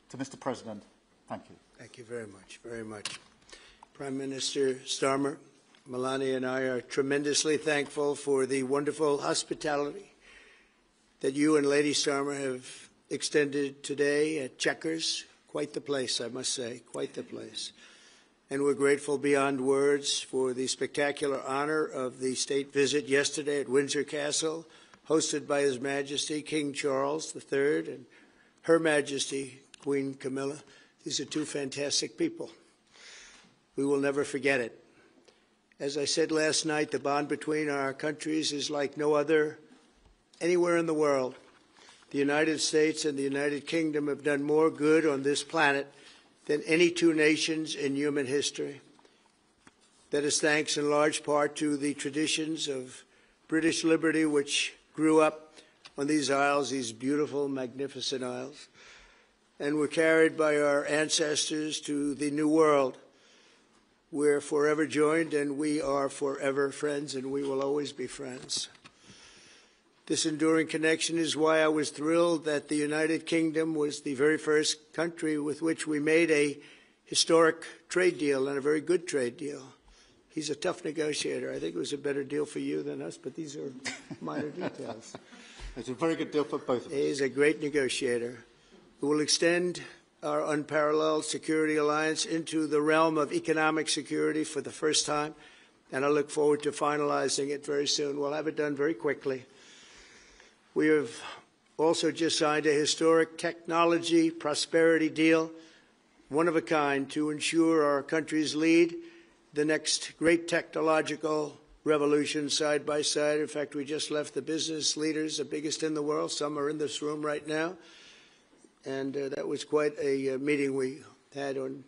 to Mr. President. Thank you. Thank you very much, very much. Prime Minister Starmer, Melania and I are tremendously thankful for the wonderful hospitality that you and Lady Starmer have extended today at Chequers. Quite the place, I must say, quite the place. And we're grateful beyond words for the spectacular honor of the state visit yesterday at Windsor Castle, hosted by His Majesty King Charles III and Her Majesty Queen Camilla. These are two fantastic people. We will never forget it. As I said last night, the bond between our countries is like no other anywhere in the world. The United States and the United Kingdom have done more good on this planet than any two nations in human history. That is thanks in large part to the traditions of British liberty, which grew up on these isles, these beautiful, magnificent isles, and were carried by our ancestors to the New World. We're forever joined, and we are forever friends, and we will always be friends. This enduring connection is why I was thrilled that the United Kingdom was the very first country with which we made a historic trade deal, and a very good trade deal. He's a tough negotiator. I think it was a better deal for you than us, but these are minor details. It's a very good deal for both of us. He's a great negotiator who will extend our unparalleled security alliance into the realm of economic security for the first time, and I look forward to finalizing it very soon. We'll have it done very quickly. We have also just signed a historic technology prosperity deal, one of a kind, to ensure our countries lead the next great technological revolution side by side. In fact, we just left the business leaders, the biggest in the world. Some are in this room right now. And that was quite a meeting we had on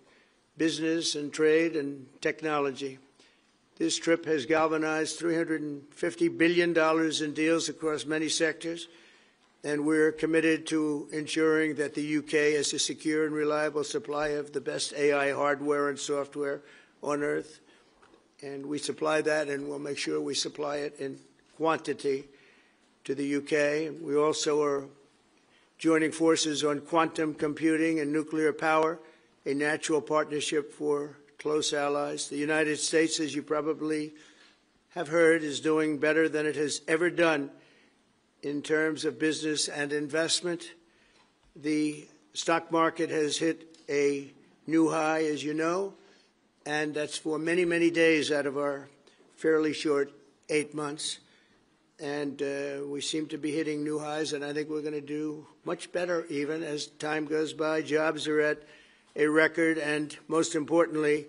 business and trade and technology. This trip has galvanized $350 billion in deals across many sectors, and we're committed to ensuring that the UK has a secure and reliable supply of the best AI hardware and software on Earth. And we supply that, and we'll make sure we supply it in quantity to the UK. We also are joining forces on quantum computing and nuclear power, a natural partnership for close allies. The United States, as you probably have heard, is doing better than it has ever done in terms of business and investment. The stock market has hit a new high, as you know, and that's for many, many days out of our fairly short 8 months. And we seem to be hitting new highs, and I think we're going to do much better even as time goes by. Jobs are at a record, and most importantly,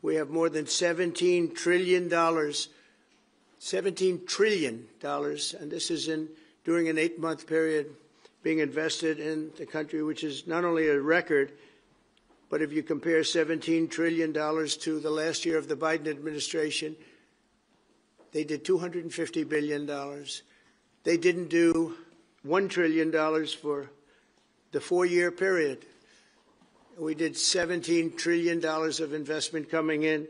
we have more than $17 trillion, $17 trillion, and this is during an 8-month period being invested in the country, which is not only a record, but if you compare $17 trillion to the last year of the Biden administration, they did $250 billion. They didn't do $1 trillion for the 4-year period. We did $17 trillion of investment coming in.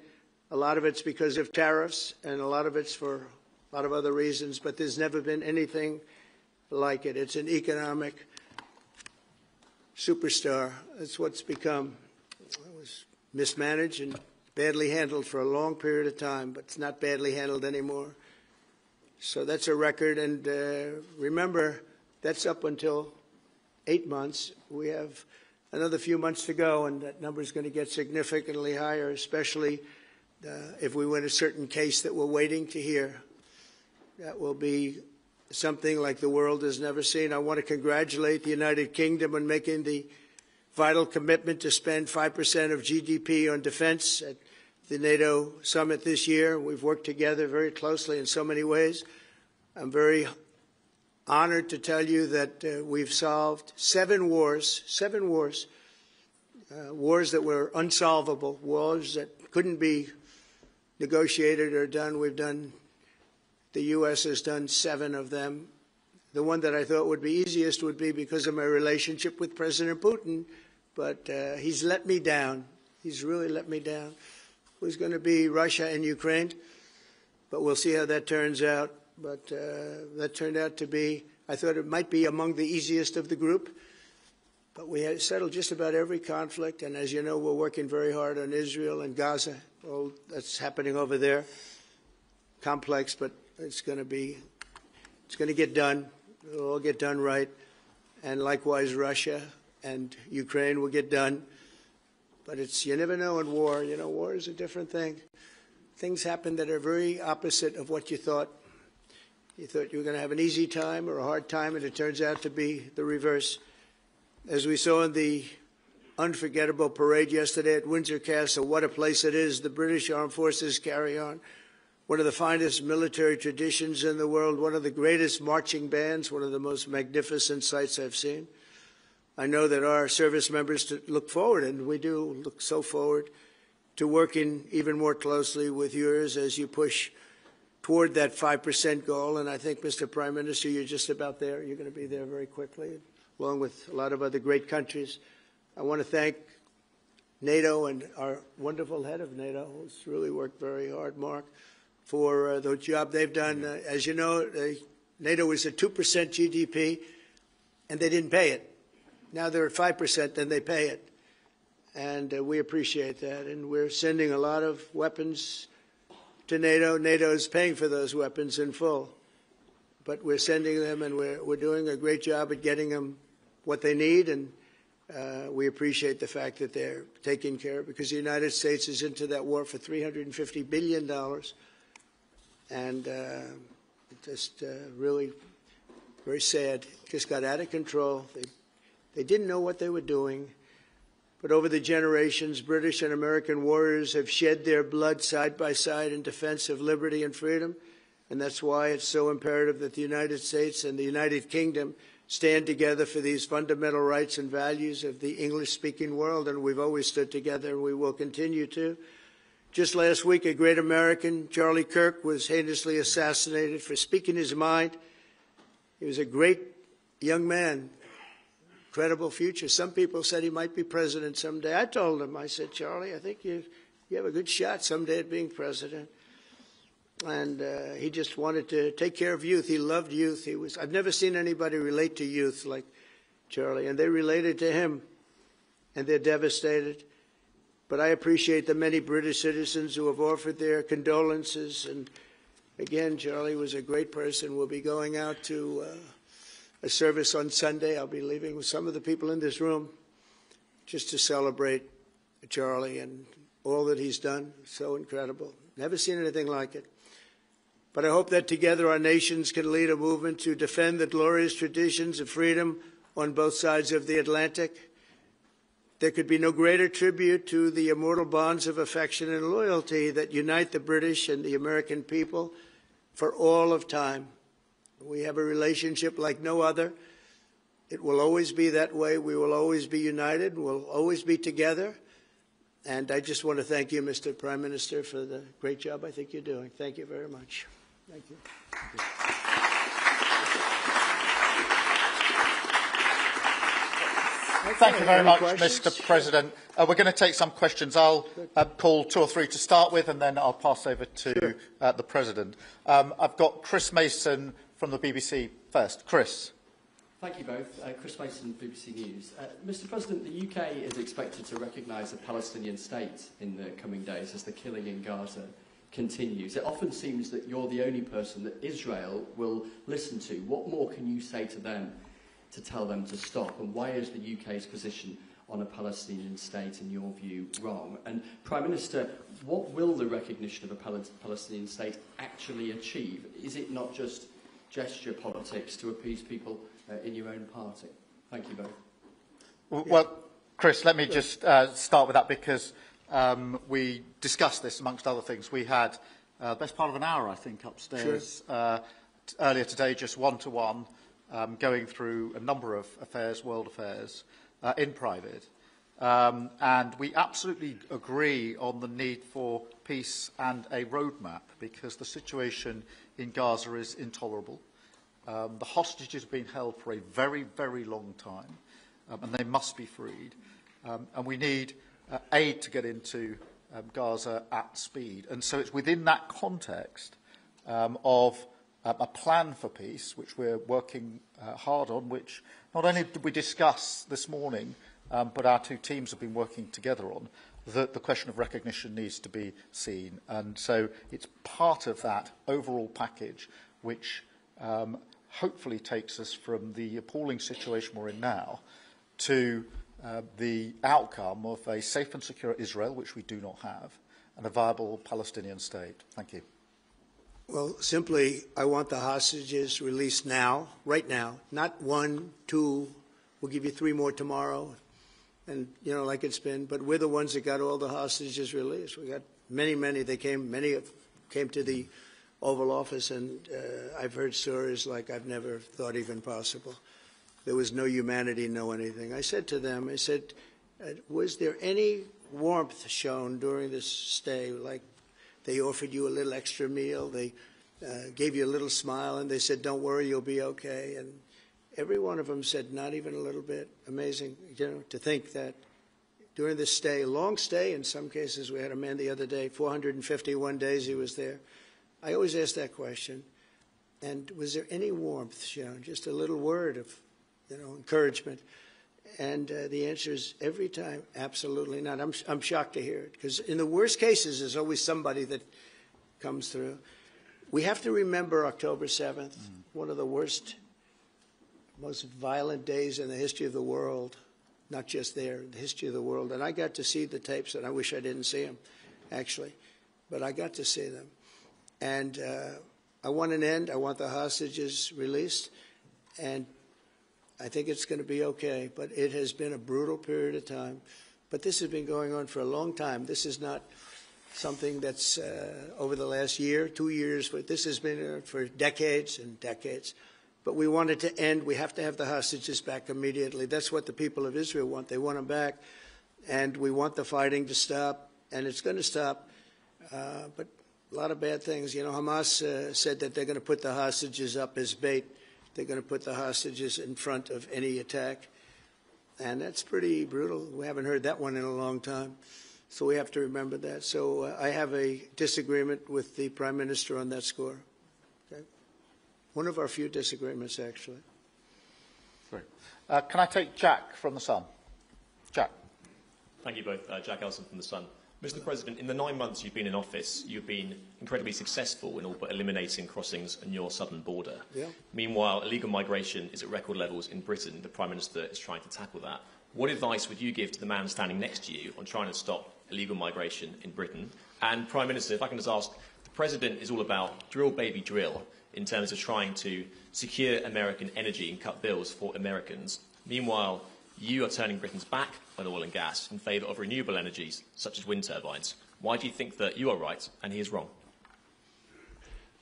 A lot of it's because of tariffs, and a lot of it's for a lot of other reasons, but there's never been anything like it. It's an economic superstar. That's what's become. It was mismanaged and badly handled for a long period of time, but it's not badly handled anymore. So that's a record, and remember, that's up until 8 months. We have another few months to go, and that number is going to get significantly higher, especially if we win a certain case that we're waiting to hear. That will be something like the world has never seen. I want to congratulate the United Kingdom on making the vital commitment to spend 5% of GDP on defense at the NATO summit this year. We've worked together very closely in so many ways. I'm very honored to tell you that we've solved 7 wars, wars that were unsolvable, wars that couldn't be negotiated or done. The U.S. has done 7 of them. The one that I thought would be easiest would be because of my relationship with President Putin, but he's let me down. He's really let me down. It was going to be Russia and Ukraine, but we'll see how that turns out. But that turned out to be, I thought it might be among the easiest of the group. But we have settled just about every conflict, and as you know, we're working very hard on Israel and Gaza. All that's happening over there. Complex, but it's going to get done. It'll all get done right. And likewise, Russia and Ukraine will get done. But you never know in war. You know, war is a different thing. Things happen that are very opposite of what you thought. You thought you were going to have an easy time or a hard time, and it turns out to be the reverse. As we saw in the unforgettable parade yesterday at Windsor Castle, what a place it is. The British Armed Forces carry on one of the finest military traditions in the world, one of the greatest marching bands, one of the most magnificent sights I've seen. I know that our service members look forward, and we do look so forward to working even more closely with yours as you push toward that 5% goal. And I think, Mr. Prime Minister, you're just about there. You're going to be there very quickly, along with a lot of other great countries. I want to thank NATO and our wonderful head of NATO, who's really worked very hard, Mark, for the job they've done. As you know, NATO is at 2% GDP, and they didn't pay it. Now they're at 5%, then they pay it. And we appreciate that. And we're sending a lot of weapons to NATO. NATO is paying for those weapons in full. But we're sending them, and we're doing a great job at getting them what they need. And we appreciate the fact that they're taking care of it, because the United States is into that war for $350 billion. And just really very sad. Just got out of control. They didn't know what they were doing. But over the generations, British and American warriors have shed their blood side by side in defense of liberty and freedom. And that's why it's so imperative that the United States and the United Kingdom stand together for these fundamental rights and values of the English-speaking world. And we've always stood together, and we will continue to. Just last week, a great American, Charlie Kirk, was heinously assassinated for speaking his mind. He was a great young man, incredible future. Some people said he might be president someday. I told him, I said, Charlie, I think you have a good shot someday at being president. And he just wanted to take care of youth. He loved youth. I've never seen anybody relate to youth like Charlie, and they related to him, and they're devastated. But I appreciate the many British citizens who have offered their condolences. And again, Charlie was a great person. We'll be going out to a service on Sunday. I'll be leaving with some of the people in this room just to celebrate Charlie and all that he's done. So incredible. Never seen anything like it. But I hope that together our nations can lead a movement to defend the glorious traditions of freedom on both sides of the Atlantic. There could be no greater tribute to the immortal bonds of affection and loyalty that unite the British and the American people for all of time. We have a relationship like no other. It will always be that way. We will always be united. We'll always be together. And I just want to thank you, Mr. Prime Minister, for the great job I think you're doing. Thank you very much. Thank you. Thank you very much, Mr. President. We're going to take some questions. I'll call 2 or 3 to start with, and then I'll pass over to the President. I've got Chris Mason from the BBC first. Chris. Thank you both. Chris Mason, BBC News. Mr. President, the UK is expected to recognise a Palestinian state in the coming days as the killing in Gaza continues. It often seems that you're the only person that Israel will listen to. What more can you say to them to tell them to stop? And why is the UK's position on a Palestinian state, in your view, wrong? And Prime Minister, what will the recognition of a Palestinian state actually achieve? Is it not just gesture politics to appease people in your own party? Thank you both. Well, Chris, let me just start with that, because we discussed this amongst other things. We had the best part of an hour, I think, upstairs earlier today, just one-to-one, going through a number of affairs, world affairs, in private. And we absolutely agree on the need for peace and a roadmap, because the situation in Gaza is intolerable. The hostages have been held for a very, very long time, and they must be freed. And we need aid to get into Gaza at speed. And so it's within that context of a plan for peace, which we're working hard on, which not only did we discuss this morning, but our two teams have been working together on, that the question of recognition needs to be seen. And so it's part of that overall package which hopefully takes us from the appalling situation we're in now to the outcome of a safe and secure Israel, which we do not have, and a viable Palestinian state. Thank you. Well, simply, I want the hostages released now, right now, not 1, 2, we'll give you 3 more tomorrow, and, you know, like it's been, but we're the ones that got all the hostages released. We got many, many came to the Oval Office, and I've heard stories like I've never thought even possible. There was no humanity, no anything. I said to them, I said, was there any warmth shown during this stay, like they offered you a little extra meal, they gave you a little smile, and they said, don't worry, you'll be okay. And every one of them said, not even a little bit. Amazing, you know, to think that during this stay, long stay in some cases. We had a man the other day, 451 days he was there. I always ask that question. And was there any warmth shown? Just a little word of, you know, encouragement. And the answer is every time, absolutely not. I'm shocked to hear it, because in the worst cases, there's always somebody that comes through. We have to remember October 7th, one of the worst, most violent days in the history of the world, not just there, the history of the world. And I got to see the tapes, and I wish I didn't see them, actually. But I got to see them. And I want an end. I want the hostages released. And I think it's going to be okay, but it has been a brutal period of time. But this has been going on for a long time. This is not something that's over the last year, 2 years, but this has been for decades and decades. But we want it to end. We have to have the hostages back immediately. That's what the people of Israel want. They want them back, and we want the fighting to stop, and it's going to stop. But a lot of bad things. You know, Hamas said that they're going to put the hostages up as bait. They're going to put the hostages in front of any attack. And that's pretty brutal. We haven't heard that one in a long time. So we have to remember that. So I have a disagreement with the Prime Minister on that score. Okay? One of our few disagreements, actually. Sorry. Can I take Jack from The Sun? Jack. Thank you both. Jack Elson from The Sun. Mr. President, in the 9 months you've been in office, you've been incredibly successful in all but eliminating crossings on your southern border. Yeah. Meanwhile, illegal migration is at record levels in Britain. The Prime Minister is trying to tackle that. What advice would you give to the man standing next to you on trying to stop illegal migration in Britain? And, Prime Minister, if I can just ask, the President is all about drill, baby, drill in terms of trying to secure American energy and cut bills for Americans. Meanwhile, you are turning Britain's back on oil and gas in favour of renewable energies, such as wind turbines. Why do you think that you are right and he is wrong?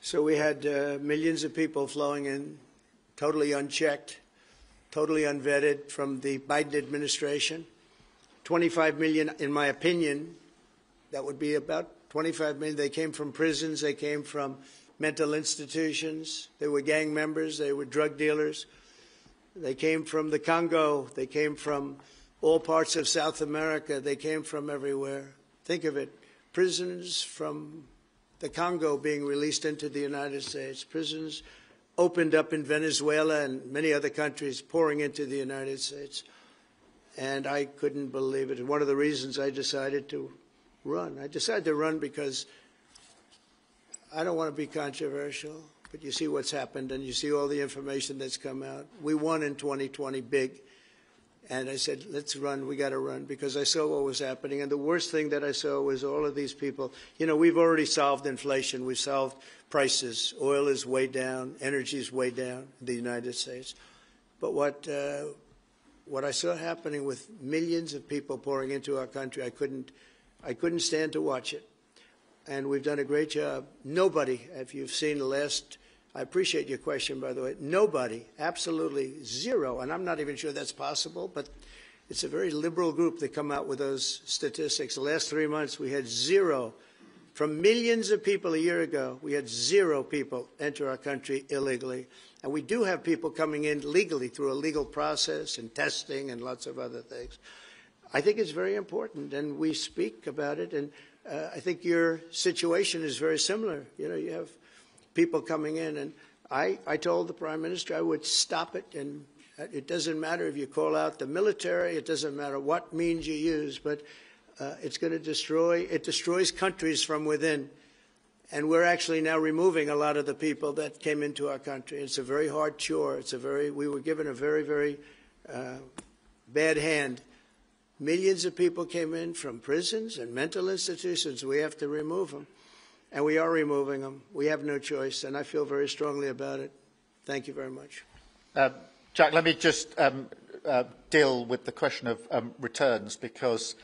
So we had millions of people flowing in, totally unchecked, totally unvetted from the Biden administration. 25 million, in my opinion, that would be about 25 million. They came from prisons. They came from mental institutions. They were gang members. They were drug dealers. They came from the Congo. They came from all parts of South America. They came from everywhere. Think of it. Prisons from the Congo being released into the United States. Prisons opened up in Venezuela and many other countries pouring into the United States. And I couldn't believe it. And one of the reasons I decided to run. I decided to run because I don't want to be controversial. But you see what's happened, and you see all the information that's come out. We won in 2020 big. And I said, let's run. We got to run, because I saw what was happening. And the worst thing that I saw was all of these people. You know, we've already solved inflation. We've solved prices. Oil is way down. Energy is way down in the United States. But what I saw happening with millions of people pouring into our country, I couldn't stand to watch it. And we've done a great job. Nobody, if you've seen the last, I appreciate your question, by the way, nobody, absolutely zero, and I'm not even sure that's possible, but it's a very liberal group that come out with those statistics. The last 3 months, we had zero. From millions of people a year ago, we had zero people enter our country illegally. And we do have people coming in legally through a legal process and testing and lots of other things. I think it's very important, and we speak about it, and I think your situation is very similar. You know, you have people coming in, and I told the Prime Minister I would stop it, and it doesn't matter if you call out the military, it doesn't matter what means you use, but it's going to destroys countries from within. And we're actually now removing a lot of the people that came into our country. It's a very hard chore. We were given a very, very bad hand. Millions of people came in from prisons and mental institutions. We have to remove them. And we are removing them. We have no choice, and I feel very strongly about it. Thank you very much. Jack, let me just deal with the question of returns, because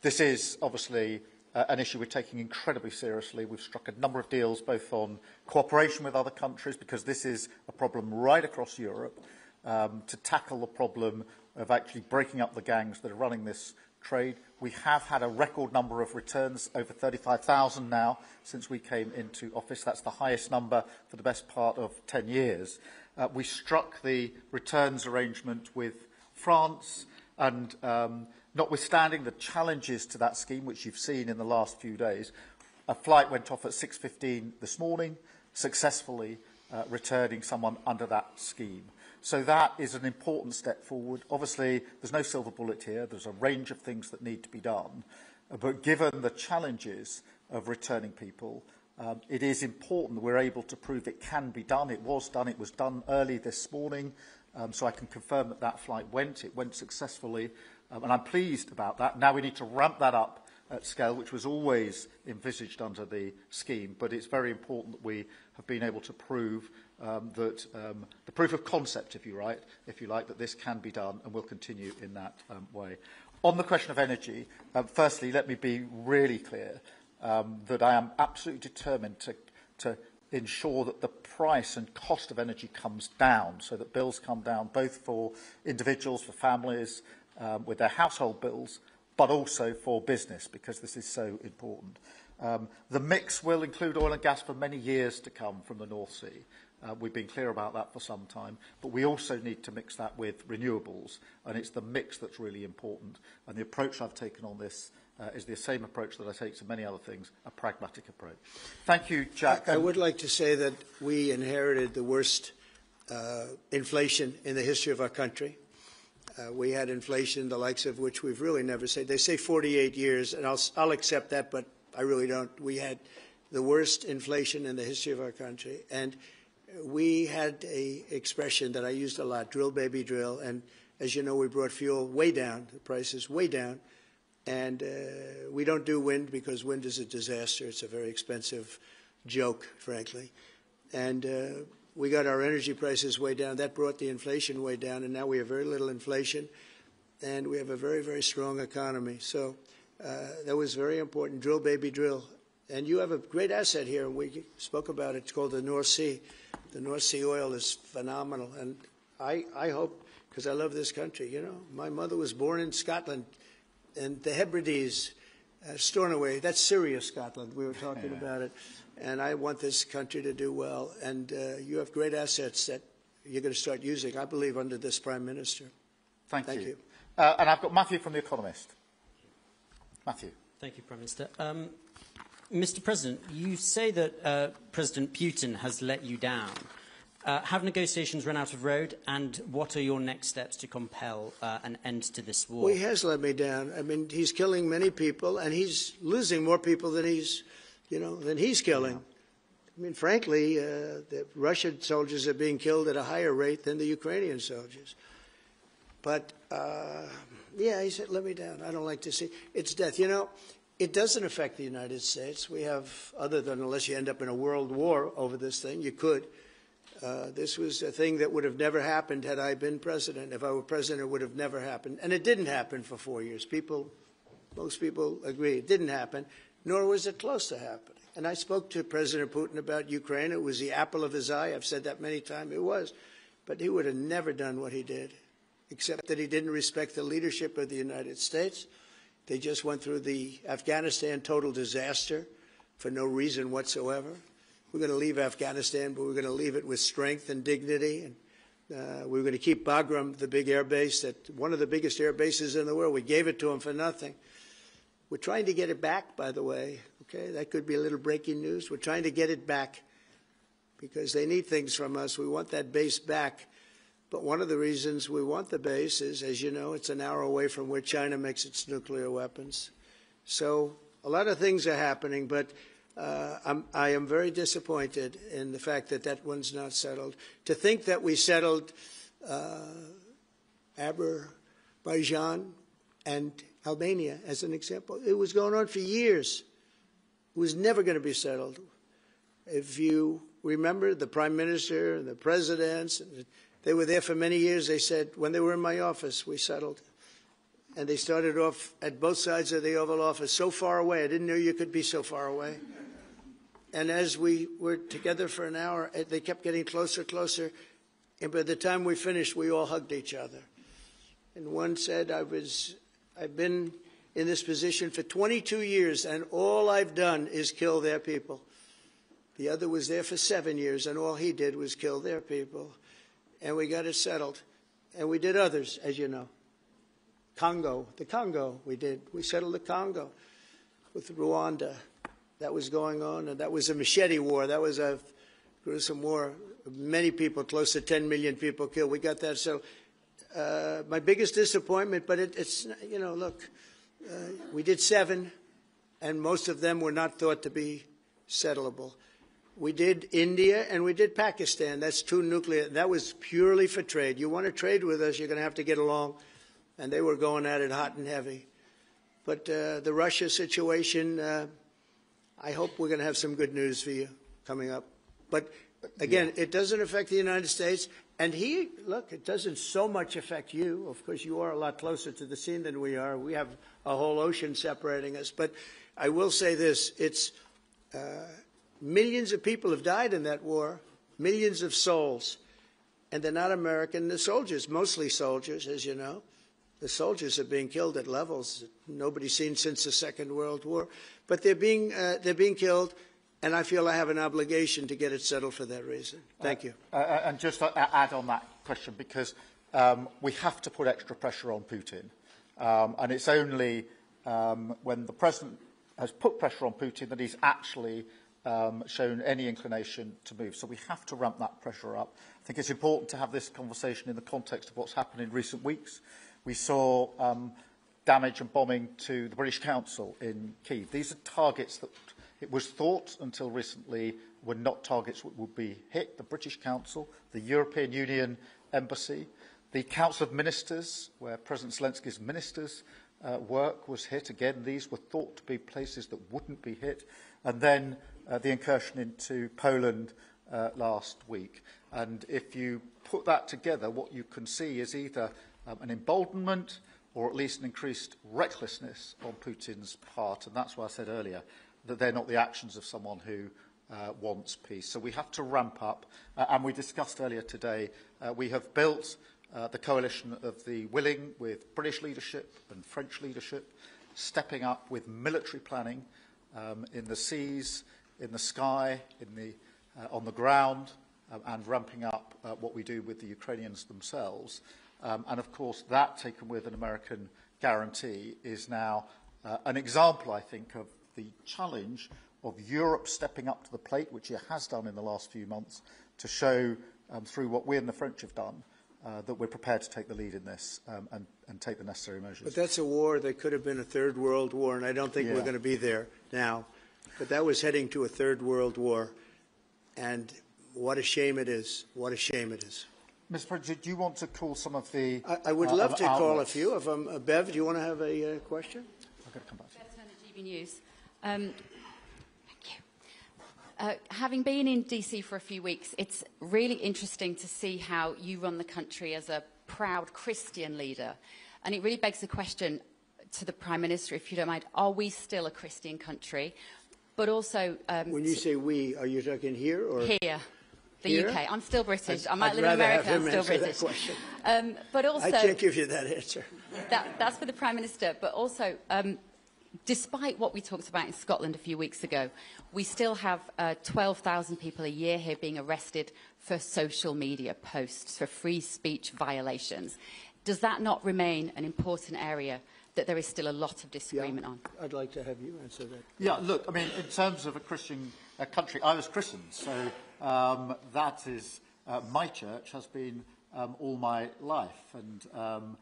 this is obviously an issue we're taking incredibly seriously. We've struck a number of deals both on cooperation with other countries, because this is a problem right across Europe, to tackle the problem of actually breaking up the gangs that are running this trade. We have had a record number of returns, over 35,000 now, since we came into office. That's the highest number for the best part of 10 years. We struck the returns arrangement with France, and notwithstanding the challenges to that scheme, which you've seen in the last few days, a flight went off at 6:15 this morning, successfully returning someone under that scheme. So that is an important step forward. Obviously, there's no silver bullet here. There's a range of things that need to be done. But given the challenges of returning people, it is important that we're able to prove it can be done. It was done. It was done early this morning. So I can confirm that that flight went. It went successfully. And I'm pleased about that. Now we need to ramp that up at scale, which was always envisaged under the scheme. But it's very important that we have been able to prove that the proof of concept, if you like, that this can be done, and will continue in that way. On the question of energy, firstly, let me be really clear that I am absolutely determined to ensure that the price and cost of energy comes down, so that bills come down both for individuals, for families, with their household bills, but also for business, because this is so important. The mix will include oil and gas for many years to come from the North Sea. We've been clear about that for some time, but we also need to mix that with renewables, and it's the mix that's really important. And the approach I've taken on this is the same approach that I take to many other things, a pragmatic approach. Thank you, Jack. I would like to say that we inherited the worst inflation in the history of our country. We had inflation, the likes of which we've really never seen. They say 48 years, and I'll accept that, but I really don't. We had the worst inflation in the history of our country. And we had an expression that I used a lot, drill, baby, drill. And as you know, we brought fuel way down, the prices way down. And we don't do wind because wind is a disaster. It's a very expensive joke, frankly. And we got our energy prices way down. That brought the inflation way down, and now we have very little inflation, and we have a very, very strong economy. So that was very important. Drill, baby, drill. And you have a great asset here, and we spoke about it. It's called the North Sea. The North Sea oil is phenomenal, and I hope, because I love this country, you know. My mother was born in Scotland, and the Hebrides, Stornoway, that's serious Scotland. We were talking about it. And I want this country to do well. And you have great assets that you're going to start using, I believe, under this Prime Minister. Thank you. And I've got Matthew from The Economist. Matthew. Thank you, Prime Minister. Mr. President, you say that President Putin has let you down. Have negotiations run out of road? And what are your next steps to compel an end to this war? Well, he has let me down. I mean, he's killing many people, and he's losing more people than he's killing. Yeah. I mean, frankly, the Russian soldiers are being killed at a higher rate than the Ukrainian soldiers. But, yeah, he said, let me down. I don't like to see. It's death. You know, it doesn't affect the United States. We have, other than unless you end up in a world war over this thing, you could. This was a thing that would have never happened had I been president. If I were president, it would have never happened. And it didn't happen for 4 years. Most people agree it didn't happen, nor was it close to happening. And I spoke to President Putin about Ukraine. It was the apple of his eye. I've said that many times. It was. But he would have never done what he did, except that he didn't respect the leadership of the United States. They just went through the Afghanistan total disaster for no reason whatsoever. We're going to leave Afghanistan, but we're going to leave it with strength and dignity. And we're going to keep Bagram, the big air base, one of the biggest air bases in the world. We gave it to him for nothing. We're trying to get it back, by the way. Okay, that could be a little breaking news. We're trying to get it back. because they need things from us. We want that base back. But one of the reasons we want the base is, as you know, it's an hour away from where China makes its nuclear weapons. So a lot of things are happening, but I am very disappointed in the fact that that one's not settled. To think that we settled Azerbaijan and Albania, as an example, it was going on for years. It was never going to be settled. If you remember, the Prime Minister and the presidents, they were there for many years. They said, when they were in my office, we settled. And they started off at both sides of the Oval Office, so far away. I didn't know you could be so far away. And as we were together for an hour, they kept getting closer, closer. And by the time we finished, we all hugged each other. And one said, I've been in this position for 22 years, and all I've done is kill their people. The other was there for 7 years, and all he did was kill their people. And we got it settled. And we did others, as you know. The Congo, we settled the Congo with Rwanda. That was going on, and that was a machete war. That was a gruesome war. Many people, close to 10 million people killed. We got that settled. My biggest disappointment, but it's, you know, look, we did 7, and most of them were not thought to be settleable. We did India and we did Pakistan. That's 2 nuclear. That was purely for trade. You want to trade with us, you're going to have to get along. And they were going at it hot and heavy. But the Russia situation, I hope we're going to have some good news for you coming up. But again, it doesn't affect the United States. And look, it doesn't so much affect you. Of course, you are a lot closer to the scene than we are. We have a whole ocean separating us. But I will say this, it's millions of people have died in that war, millions of souls. And they're not American. The soldiers, mostly soldiers, as you know. The soldiers are being killed at levels that nobody's seen since the Second World War. But they're being killed, and I feel I have an obligation to get it settled for that reason. Thank you. And just to add on that question, because we have to put extra pressure on Putin. And it's only when the President has put pressure on Putin that he's actually shown any inclination to move. So we have to ramp that pressure up. I think it's important to have this conversation in the context of what's happened in recent weeks. We saw damage and bombing to the British Council in Kyiv. These are targets that it was thought until recently were not targets that would be hit. The British Council, the European Union Embassy, the Council of Ministers, where President Zelensky's ministers' work was hit. Again, these were thought to be places that wouldn't be hit. And then the incursion into Poland last week. And if you put that together, what you can see is either an emboldenment or at least an increased recklessness on Putin's part. And that's why I said earlier that they're not the actions of someone who wants peace. So we have to ramp up. And we discussed earlier today, we have built the coalition of the willing with British leadership and French leadership, stepping up with military planning in the seas, in the sky, on the ground, and ramping up what we do with the Ukrainians themselves. And of course, that, taken with an American guarantee, is now an example, I think, of the challenge of Europe stepping up to the plate, which it has done in the last few months, to show through what we and the French have done that we're prepared to take the lead in this and take the necessary measures. But that's a war that could have been a Third World War, and I don't think we're going to be there now. But that was heading to a Third World War, and what a shame it is. What a shame it is. Mr. President, do you want to call some of the... I would love to call a few of them. Bev, do you want to have a question? I've got to come back to you. Bev Turner, GB News. Thank you. Having been in DC for a few weeks, it's really interesting to see how you run the country as a proud Christian leader. And it really begs the question to the Prime Minister, if you don't mind, are we still a Christian country? But also... when you say we, are you talking here or... Here. The UK. I'm still British. I might I'd live in America. I'm still British. That question. But also, I can't give you that answer. That's for the Prime Minister. But also, despite what we talked about in Scotland a few weeks ago, we still have 12,000 people a year here being arrested for social media posts, for free speech violations. Does that not remain an important area that there is still a lot of disagreement on? I'd like to have you answer that. Yeah, look, I mean, in terms of a Christian country, I was christened, so that is, my church has been all my life, and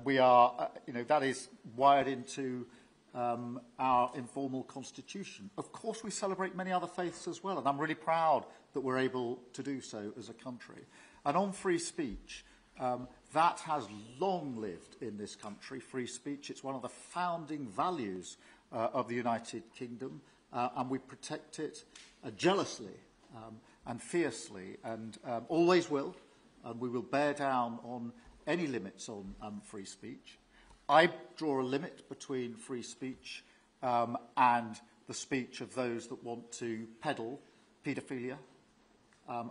we are, that is wired into our informal constitution. Of course, we celebrate many other faiths as well, and I'm really proud that we're able to do so as a country. And on free speech, that has long lived in this country, free speech. It's one of the founding values of the United Kingdom, and we protect it jealously and fiercely, and always will. And we will bear down on any limits on free speech. I draw a limit between free speech and the speech of those that want to peddle paedophilia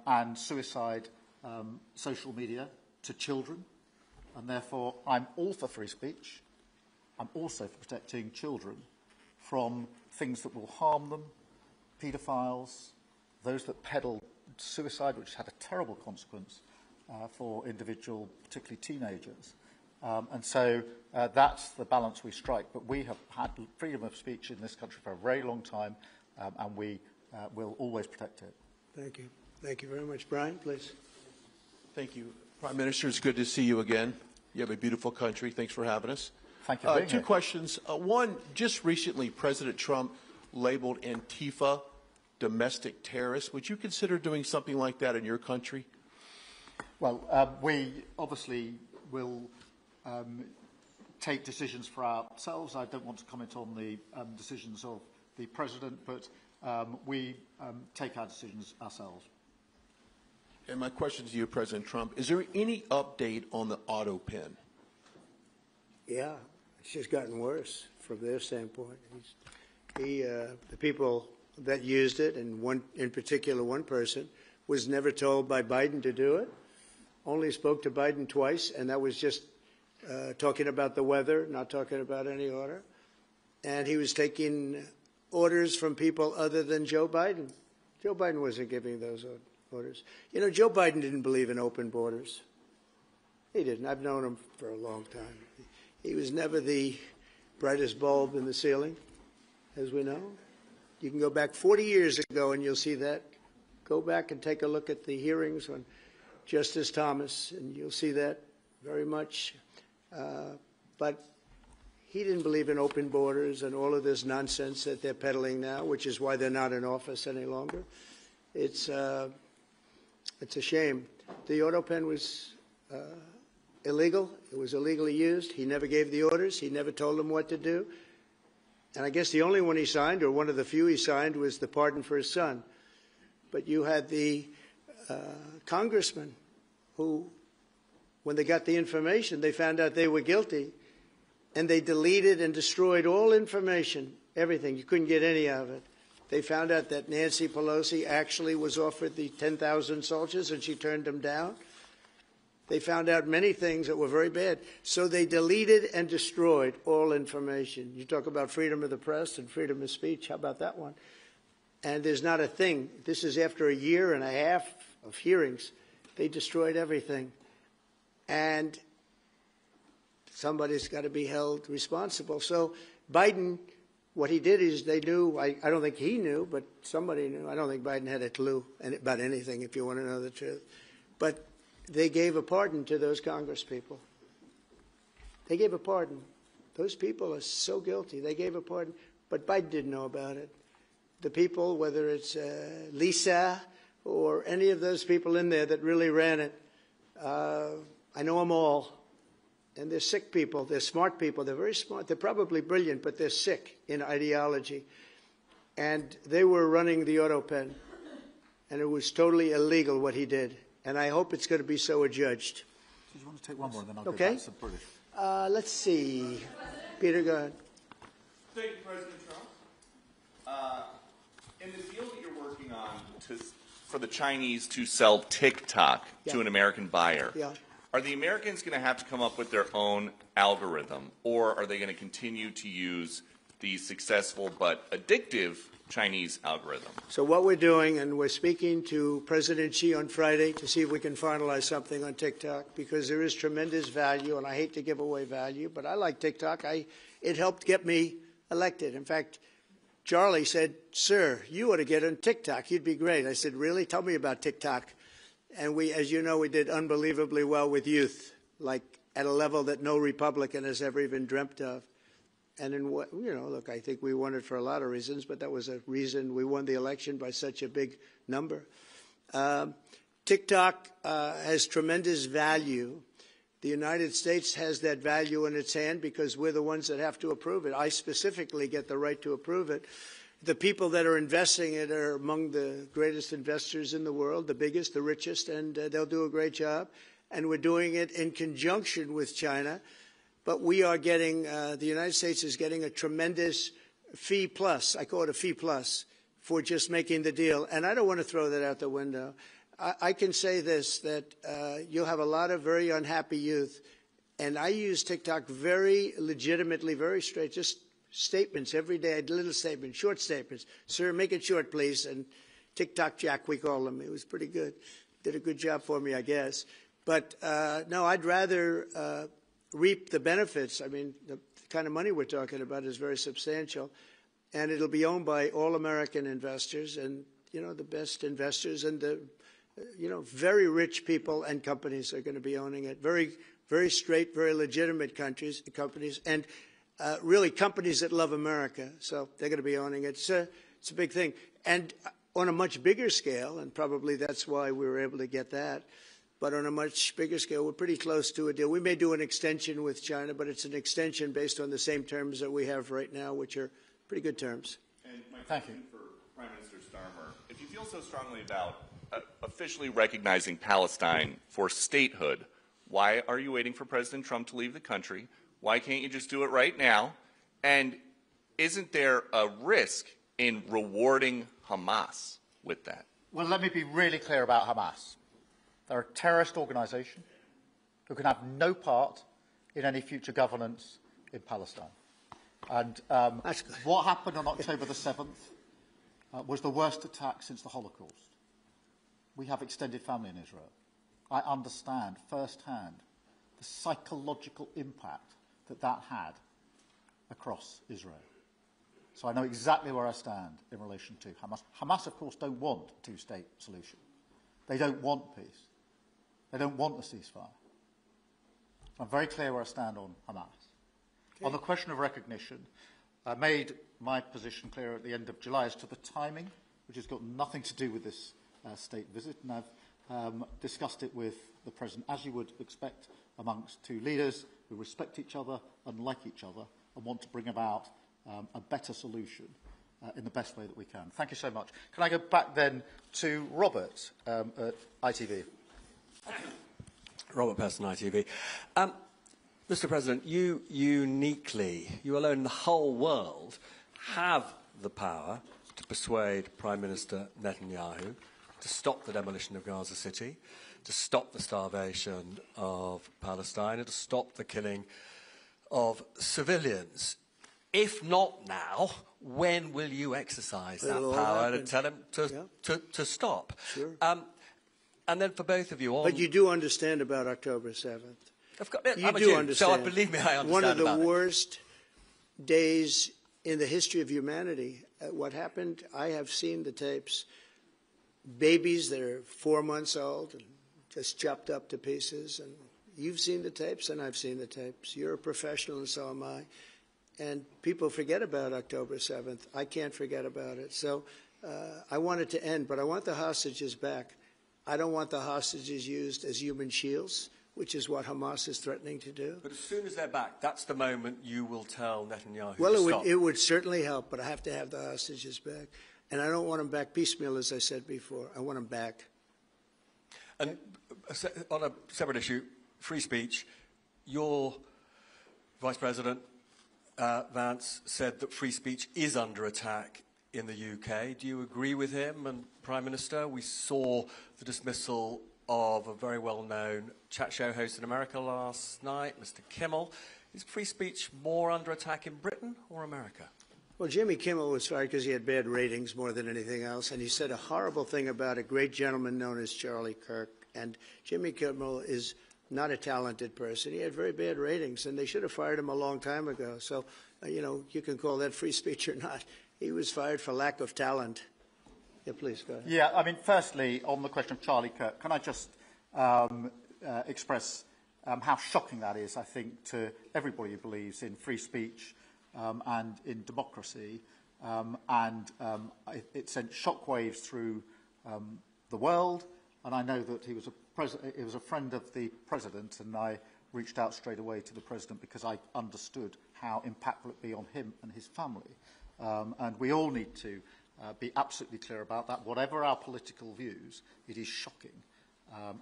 and suicide social media to children, and therefore I'm all for free speech. I'm also for protecting children from things that will harm them, paedophiles, those that peddle suicide, which had a terrible consequence for individual, particularly teenagers. And so that's the balance we strike. But we have had freedom of speech in this country for a very long time, and we will always protect it. Thank you. Thank you very much. Brian, please. Thank you. Prime Minister, it's good to see you again. You have a beautiful country. Thanks for having us. Thank you for being Two here. questions. One, just recently, President Trump labeled Antifa domestic terrorists. Would you consider doing something like that in your country? Well, we obviously will take decisions for ourselves. I don't want to comment on the decisions of the President, but we take our decisions ourselves. And my question to you, President Trump, is there any update on the auto pen? Yeah, it's just gotten worse from their standpoint. The people that used it, and one in particular, one person, was never told by Biden to do it. Only spoke to Biden twice, and that was just talking about the weather, not talking about any order. And he was taking orders from people other than Joe Biden. Joe Biden wasn't giving those orders. You know, Joe Biden didn't believe in open borders. He didn't. I've known him for a long time. He was never the brightest bulb in the ceiling, as we know. You can go back 40 years ago and you'll see that. Go back and take a look at the hearings on Justice Thomas, and you'll see that very much. But he didn't believe in open borders and all of this nonsense that they're peddling now, which is why they're not in office any longer. It's a shame. The auto pen was illegal. It was illegally used. He never gave the orders. He never told them what to do. And I guess the only one he signed, or one of the few he signed, was the pardon for his son. But you had the congressman who, when they got the information, they found out they were guilty, and they deleted and destroyed all information, everything. You couldn't get any of it. They found out that Nancy Pelosi actually was offered the 10,000 soldiers, and she turned them down. They found out many things that were very bad. So they deleted and destroyed all information. You talk about freedom of the press and freedom of speech. How about that one? And there's not a thing. This is after a year and a half of hearings. They destroyed everything. And somebody's got to be held responsible. So Biden, what he did is they knew, I don't think he knew, but somebody knew. I don't think Biden had a clue about anything, if you want to know the truth. But they gave a pardon to those Congress people. They gave a pardon. Those people are so guilty. They gave a pardon. But Biden didn't know about it. The people, whether it's Lisa or any of those people in there that really ran it, I know them all. And they're sick people. They're smart people. They're very smart. They're probably brilliant, but they're sick in ideology. And they were running the auto pen. And it was totally illegal what he did. And I hope it's going to be so adjudged. Do you want to take one more, and then I'll Okay. go back to British? Let's see. Peter, go ahead. Thank you, President Trump. In the deal that you're working on for the Chinese to sell TikTok to an American buyer, are the Americans going to have to come up with their own algorithm, or are they going to continue to use the successful but addictive Chinese algorithm? So what we're doing, and we're speaking to President Xi on Friday to see if we can finalize something on TikTok, because there is tremendous value, and I hate to give away value, but I like TikTok. It helped get me elected. In fact, Charlie said, "Sir, you ought to get on TikTok. You'd be great." I said, "Really? Tell me about TikTok." And we, as you know, we did unbelievably well with youth, like at a level that no Republican has ever even dreamt of. And in what, look, I think we won it for a lot of reasons, but that was a reason we won the election by such a big number. TikTok has tremendous value. The United States has that value in its hand because we're the ones that have to approve it. I specifically get the right to approve it. The people that are investing it are among the greatest investors in the world, the biggest, the richest, and they'll do a great job. And we're doing it in conjunction with China. But we are getting, the United States is getting a tremendous fee plus, I call it a fee plus, for just making the deal. And I don't want to throw that out the window. I can say this, that you'll have a lot of very unhappy youth. And I use TikTok very legitimately, very straight, just statements every day, little statements, short statements. "Sir, make it short, please." And TikTok Jack, we call him. It was pretty good. Did a good job for me, I guess. But no, I'd rather reap the benefits. I mean, the kind of money we're talking about is very substantial, and it'll be owned by all American investors and, the best investors and the, very rich people and companies are going to be owning it. Very, very straight, very legitimate companies, and really companies that love America. So they're going to be owning it. It's a big thing. And on a much bigger scale, and probably that's why we were able to get that, but on a much bigger scale, we're pretty close to a deal. We may do an extension with China, but it's an extension based on the same terms that we have right now, which are pretty good terms. And my question for Prime Minister Starmer, if you feel so strongly about officially recognizing Palestine for statehood, why are you waiting for President Trump to leave the country? Why can't you just do it right now? And isn't there a risk in rewarding Hamas with that? Well, let me be really clear about Hamas. They're a terrorist organisation who can have no part in any future governance in Palestine. And what happened on October the 7th was the worst attack since the Holocaust. We have extended family in Israel. I understand firsthand the psychological impact that had across Israel. So I know exactly where I stand in relation to Hamas. Hamas, of course, don't want a two-state solution. They don't want peace. They don't want a ceasefire. I'm very clear where I stand on Hamas. Okay. On the question of recognition, I made my position clear at the end of July as to the timing, which has got nothing to do with this state visit, and I've discussed it with the President, as you would expect amongst two leaders who respect each other and like each other and want to bring about a better solution in the best way that we can. Thank you so much. Can I go back then to Robert at ITV? Robert Person, ITV. Mr. President, you alone in the whole world, have the power to persuade Prime Minister Netanyahu to stop the demolition of Gaza City, to stop the starvation of Palestine, and to stop the killing of civilians. If not now, when will you exercise that power and tell him to stop? Sure. And then for both of you... But you do understand about October 7th. You do understand. So believe me, I understand. One of the worst days in the history of humanity. What happened, I have seen the tapes. Babies that are 4 months old and just chopped up to pieces. And you've seen the tapes and I've seen the tapes. You're a professional and so am I. And people forget about October 7th. I can't forget about it. So I want it to end, but I want the hostages back. I don't want the hostages used as human shields, which is what Hamas is threatening to do. But as soon as they're back, that's the moment you will tell Netanyahu to stop. Well, it would certainly help, but I have to have the hostages back. And I don't want them back piecemeal, as I said before. I want them back. And on a separate issue, free speech, your Vice President, Vance, said that free speech is under attack in the UK. Do you agree with him? And Prime Minister, we saw the dismissal of a very well-known chat show host in America last night, Mr. Kimmel. Is free speech more under attack in Britain or America? Well, Jimmy Kimmel was fired because he had bad ratings more than anything else, and he said a horrible thing about a great gentleman known as Charlie Kirk. And Jimmy Kimmel is not a talented person. He had very bad ratings, and they should have fired him a long time ago. So, you know, you can call that free speech or not. He was fired for lack of talent. Yeah, please, go ahead. Yeah, I mean, firstly, on the question of Charlie Kirk, can I just express how shocking that is, I think, to everybody who believes in free speech and in democracy. It sent shockwaves through the world, and I know that he was a friend of the President, and I reached out straight away to the President because I understood how impactful it would be on him and his family. And we all need to be absolutely clear about that. Whatever our political views, it is shocking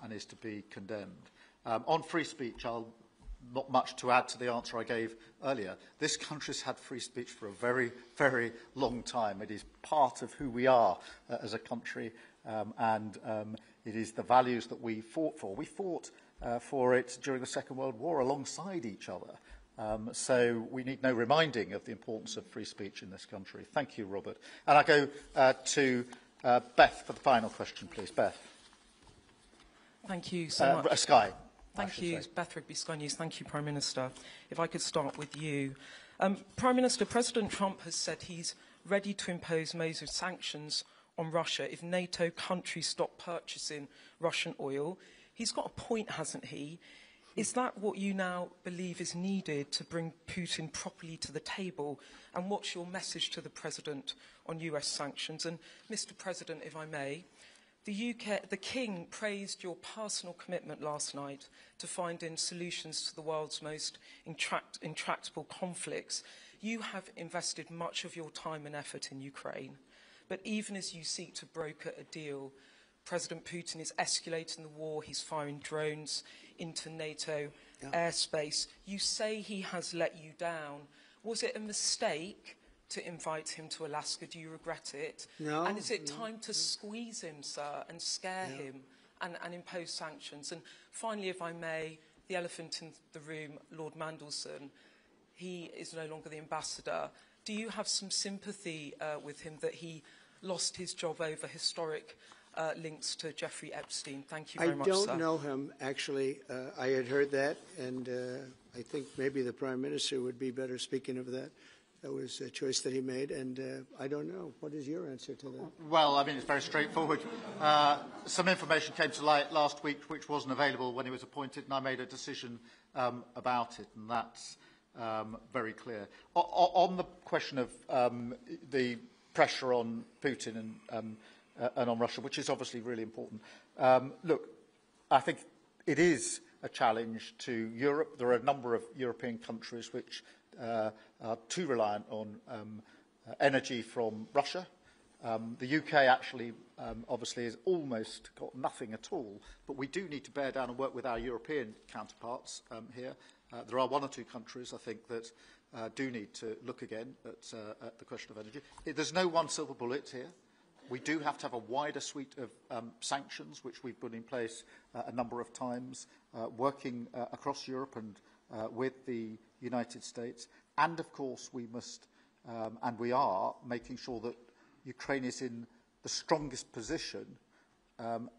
and is to be condemned. On free speech, not much to add to the answer I gave earlier. This country's had free speech for a very, very long time. It is part of who we are as a country, and it is the values that we fought for. We fought for it during the Second World War alongside each other. So we need no reminding of the importance of free speech in this country. Thank you, Robert. And I go to Beth for the final question, please. Beth. Thank you so much. Sky. Thank you, Beth Rigby, Sky News. Thank you, Prime Minister. If I could start with you. Prime Minister, President Trump has said he's ready to impose major sanctions on Russia if NATO countries stop purchasing Russian oil. He's got a point, hasn't he? Is that what you now believe is needed to bring Putin properly to the table? And what's your message to the President on US sanctions? And, Mr. President, if I may, the King praised your personal commitment last night to finding solutions to the world's most intractable conflicts. You have invested much of your time and effort in Ukraine. But even as you seek to broker a deal, President Putin is escalating the war. He's firing drones into NATO airspace. You say he has let you down. Was it a mistake to invite him to Alaska? Do you regret it? No. And is it time to squeeze him, sir, and scare him and impose sanctions? And finally, if I may, the elephant in the room, Lord Mandelson, he is no longer the ambassador. Do you have some sympathy with him that he lost his job over historic links to Jeffrey Epstein? Thank you very much, sir. I don't know him, actually. I had heard that, and I think maybe the Prime Minister would be better speaking of that. That was a choice that he made, and I don't know. What is your answer to that? Well, I mean, it's very straightforward. Some information came to light last week which wasn't available when he was appointed, and I made a decision about it, and that's very clear. On the question of the pressure on Putin and on Russia, which is obviously really important, look, I think it is a challenge to Europe. There are a number of European countries which are too reliant on energy from Russia. The UK actually obviously has almost got nothing at all, but we do need to bear down and work with our European counterparts here. There are one or two countries, I think, that do need to look again at the question of energy. There's no one silver bullet here. We do have to have a wider suite of sanctions, which we've put in place a number of times, working across Europe and with the United States. And, of course, we must, and we are, making sure that Ukraine is in the strongest position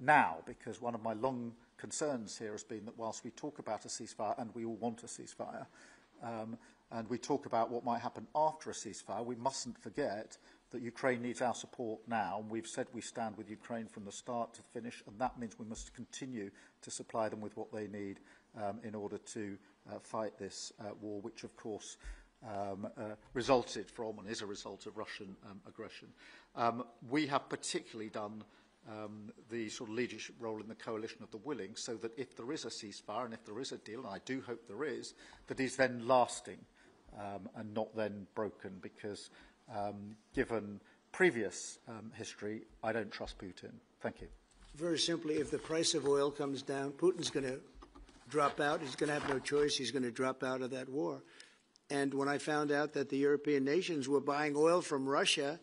now, because one of my long concerns here has been that whilst we talk about a ceasefire, and we all want a ceasefire, and we talk about what might happen after a ceasefire, we mustn't forget that Ukraine needs our support now. And we've said we stand with Ukraine from the start to finish, and that means we must continue to supply them with what they need in order to fight this war, which, of course, resulted from and is a result of Russian aggression. We have particularly done the sort of leadership role in the coalition of the willing, so that if there is a ceasefire and if there is a deal, and I do hope there is, that is then lasting and not then broken, because given previous history, I don't trust Putin. Thank you. Very simply, if the price of oil comes down, Putin's going to drop out. He's going to have no choice. He's going to drop out of that war. And when I found out that the European nations were buying oil from Russia,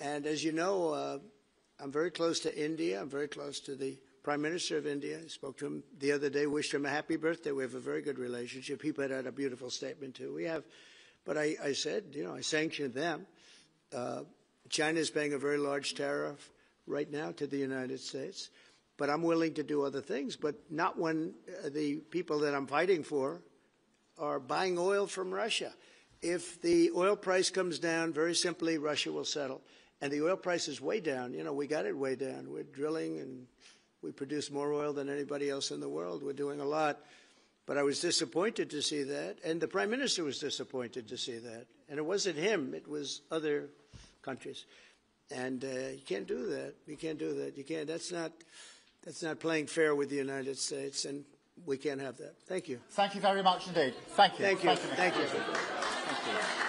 and as you know, I'm very close to India. I'm very close to the Prime Minister of India. I spoke to him the other day, wished him a happy birthday. We have a very good relationship. He put out a beautiful statement, too. We have But I said, you know, I sanctioned them. China is paying a very large tariff right now to the United States. But I'm willing to do other things, but not when the people that I'm fighting for are buying oil from Russia. If the oil price comes down, very simply, Russia will settle. And the oil price is way down. You know, we got it way down. We're drilling and we produce more oil than anybody else in the world. We're doing a lot. But I was disappointed to see that. And the Prime Minister was disappointed to see that. And it wasn't him. It was other countries. And you can't do that. You can't do that. You can't. That's not playing fair with the United States. And we can't have that. Thank you. Thank you very much indeed. Thank you. Thank you. Thank you. Thank you. Thank you.